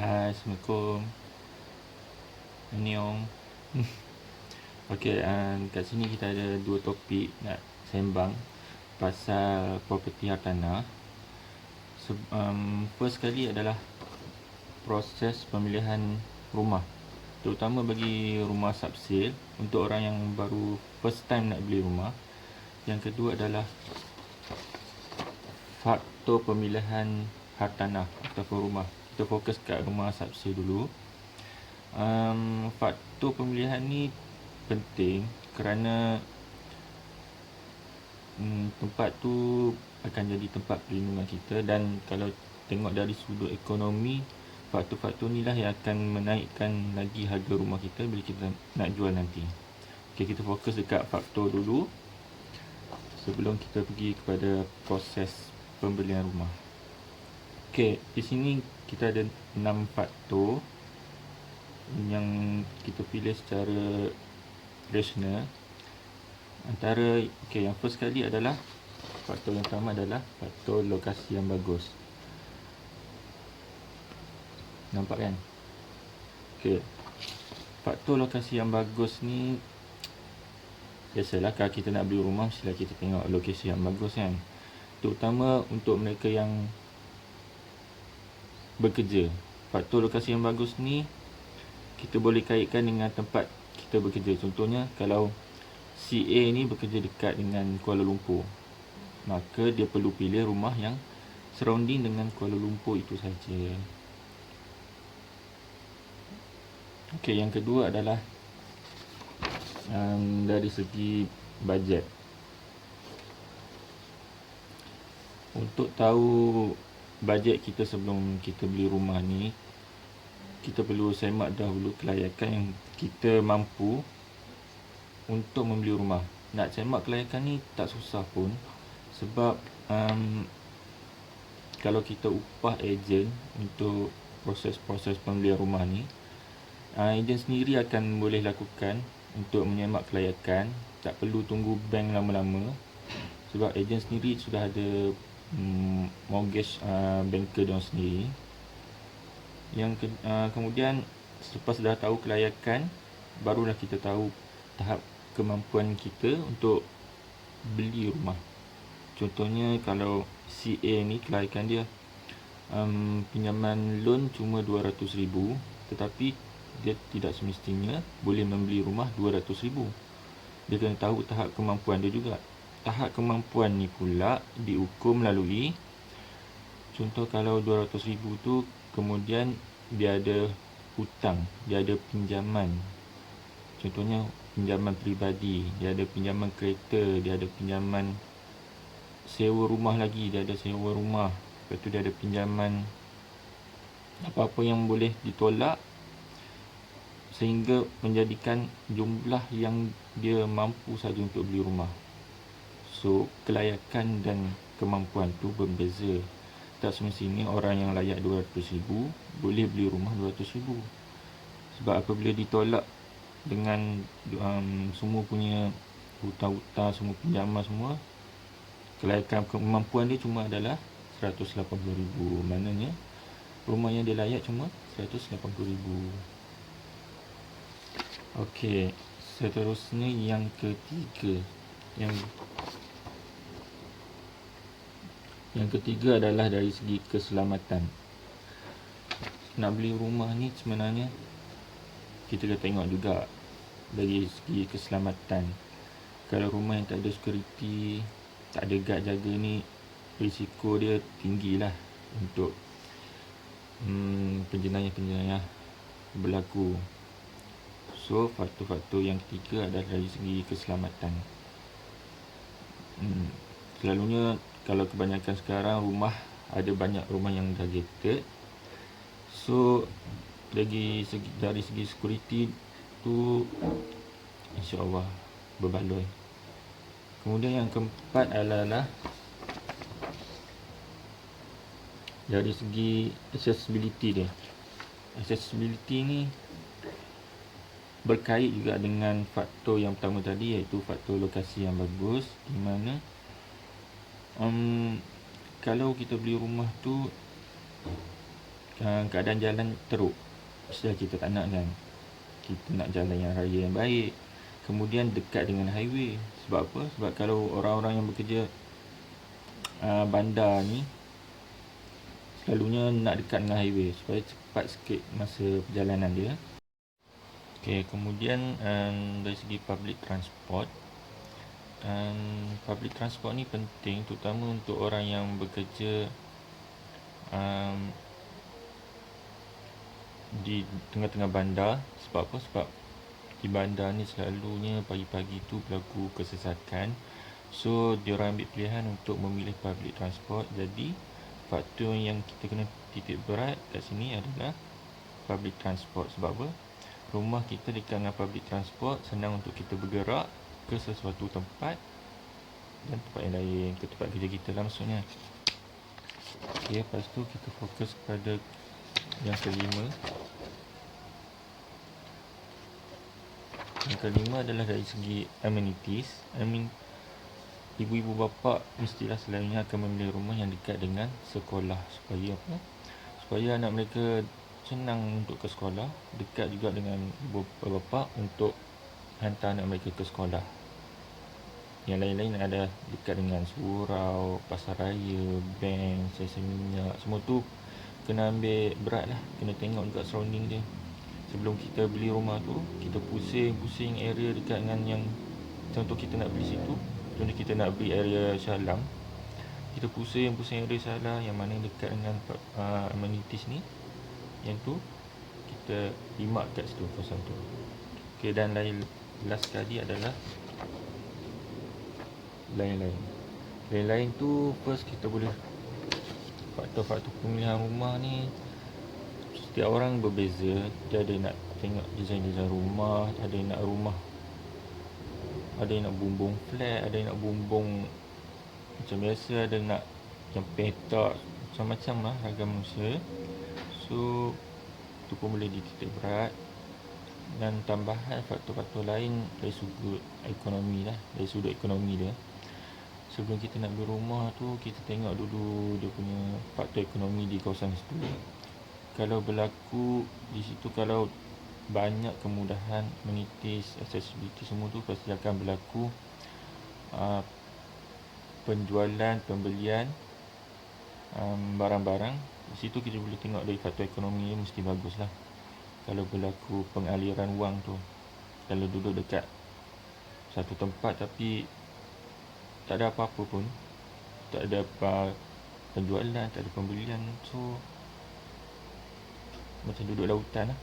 Hai, Assalamualaikum. Annyeong. Okey, kat sini kita ada dua topik nak sembang pasal properti hartanah. First sekali adalah proses pemilihan rumah, terutama bagi rumah subsale untuk orang yang baru first time nak beli rumah. Yang kedua adalah faktor pemilihan hartanah ataupun rumah. Kita fokus kat rumah subsale dulu. Faktor pemilihan ni penting kerana tempat tu akan jadi tempat perlindungan kita, dan kalau tengok dari sudut ekonomi, faktor-faktor ni lah yang akan menaikkan lagi harga rumah kita bila kita nak jual nanti. Okay, kita fokus dekat faktor dulu sebelum kita pergi kepada proses pembelian rumah. Okay, di sini kita ada 6 faktor yang kita pilih secara rasional. Antara yang first sekali adalah faktor yang pertama adalah faktor lokasi yang bagus. Nampak kan? Faktor lokasi yang bagus ni, biasalah kalau kita nak beli rumah mestilah kita tengok lokasi yang bagus kan. Terutama untuk mereka yang bekerja. Faktor lokasi yang bagus ni kita boleh kaitkan dengan tempat kita bekerja. Contohnya kalau si A ni bekerja dekat dengan Kuala Lumpur, maka dia perlu pilih rumah yang surrounding dengan Kuala Lumpur itu saja. Okey, yang kedua adalah dari segi bajet. Untuk tahu bajet kita sebelum kita beli rumah ni, kita perlu semak dahulu kelayakan yang kita mampu untuk membeli rumah. Nak semak kelayakan ni tak susah pun, sebab kalau kita upah ejen untuk proses-proses pembelian rumah ni, ejen sendiri akan boleh lakukan untuk menyemak kelayakan. Tak perlu tunggu bank lama-lama, sebab ejen sendiri sudah ada mortgage banker dia sendiri. Kemudian selepas dah tahu kelayakan, barulah kita tahu tahap kemampuan kita untuk beli rumah. Contohnya kalau si A ni kelayakan dia pinjaman loan cuma 200,000, tetapi dia tidak semestinya boleh membeli rumah 200,000. Dia kena tahu tahap kemampuan dia juga. Tahap kemampuan ni pula diukur melalui, contoh kalau 200,000 tu kemudian dia ada hutang, dia ada pinjaman. Contohnya pinjaman peribadi, dia ada pinjaman kereta, dia ada pinjaman sewa rumah lagi, dia ada sewa rumah. Lepas tu dia ada pinjaman apa-apa yang boleh ditolak, sehingga menjadikan jumlah yang dia mampu saja untuk beli rumah. So, kelayakan dan kemampuan tu berbeza. Tak semestinya orang yang layak 200,000 boleh beli rumah 200,000. Sebab apabila ditolak dengan semua punya hutang-hutang, semua pinjaman semua, kelayakan kemampuan dia cuma adalah 180,000. Maknanya rumah yang dia layak cuma 180,000. Okey, seterusnya yang ketiga. Yang ketiga adalah dari segi keselamatan. Nak beli rumah ni sebenarnya kita kena tengok juga dari segi keselamatan. Kalau rumah yang tak ada security, tak ada guard jaga ni, risiko dia tinggilah untuk penjenayah-penjenayah berlaku. So, faktor-faktor yang ketiga adalah dari segi keselamatan. Selalunya kalau kebanyakan sekarang rumah, ada banyak rumah yang dah gated. So, dari segi security tu insya-Allah berbaloi. Kemudian yang keempat adalah dari segi accessibility dia. Accessibility ni berkait juga dengan faktor yang pertama tadi, iaitu faktor lokasi yang bagus, di mana kalau kita beli rumah tu keadaan jalan teruk. Sudah kita tak nak kan. Kita nak jalan yang raya yang baik. Kemudian dekat dengan highway. Sebab apa? Sebab kalau orang-orang yang bekerja bandar ni selalunya nak dekat dengan highway supaya cepat sikit masa perjalanan dia. Okay, kemudian dari segi public transport, public transport ni penting terutama untuk orang yang bekerja di tengah-tengah bandar. Sebab apa? Sebab di bandar ni selalunya pagi-pagi tu berlaku kesesakan. So diorang ambil pilihan untuk memilih public transport. Jadi faktor yang kita kena titik berat kat sini adalah public transport. Sebab apa? Rumah kita dekat dengan public transport, senang untuk kita bergerak ke sesuatu tempat dan tempat yang lain, ke tempat kerja kita lah maksudnya. Okay, lepas tu kita fokus kepada yang kelima. Yang kelima adalah dari segi amenities. Ibu-ibu bapa mestilah selalunya akan memilih rumah yang dekat dengan sekolah. Supaya apa? Supaya anak mereka senang untuk ke sekolah, dekat juga dengan ibu bapa untuk hantar anak mereka ke sekolah. Yang lain-lain ada dekat dengan surau, pasar raya, bank, stesen minyak. Semua tu kena ambil berat lah. Kena tengok juga surrounding dia. Sebelum kita beli rumah tu, kita pusing-pusing area dekat dengan yang, contoh kita nak beli situ, contoh kita nak beli area Shah Alam, kita pusing-pusing area Shah Alam yang mana dekat dengan amenities ni. Yang tu kita limak kat situ, kawasan tu. Okay, dan last sekali adalah lain-lain tu. First kita boleh faktor-faktor pemilihan rumah ni, setiap orang berbeza. Dia ada nak tengok design-design rumah, ada yang nak rumah, ada yang nak bumbung flat, ada yang nak bumbung macam biasa, ada nak yang petak, macam-macam lah ragam manusia. So tu pun boleh dititik berat. Dan tambahan faktor-faktor lain dari sudut ekonomi lah, dari sudut ekonomi dia. Sebelum kita nak beli rumah tu, kita tengok dulu dia punya faktor ekonomi di kawasan situ. Kalau berlaku di situ, kalau banyak kemudahan, amenities, accessibility semua tu, pasti akan berlaku penjualan, pembelian barang-barang. Di situ kita boleh tengok dari faktor ekonomi dia mesti bagus lah. Kalau berlaku pengaliran wang tu, kalau duduk dekat satu tempat tapi tak ada apa-apa pun, tak ada penjualan, tak ada pembelian, so macam duduk lautan lah.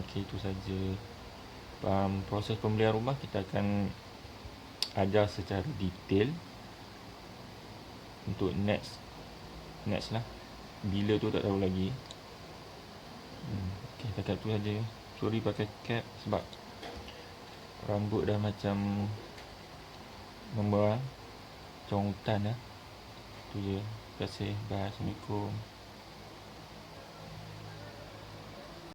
Okey, itu saja proses pembelian rumah. Kita akan ajar secara detail untuk next lah. Bila tu tak tahu lagi. Okey, takat tu saja. Sorry pakai cap sebab rambut dah macam memberang, macam hutan lah. Tu je. Terima kasih. Bye. Assalamualaikum.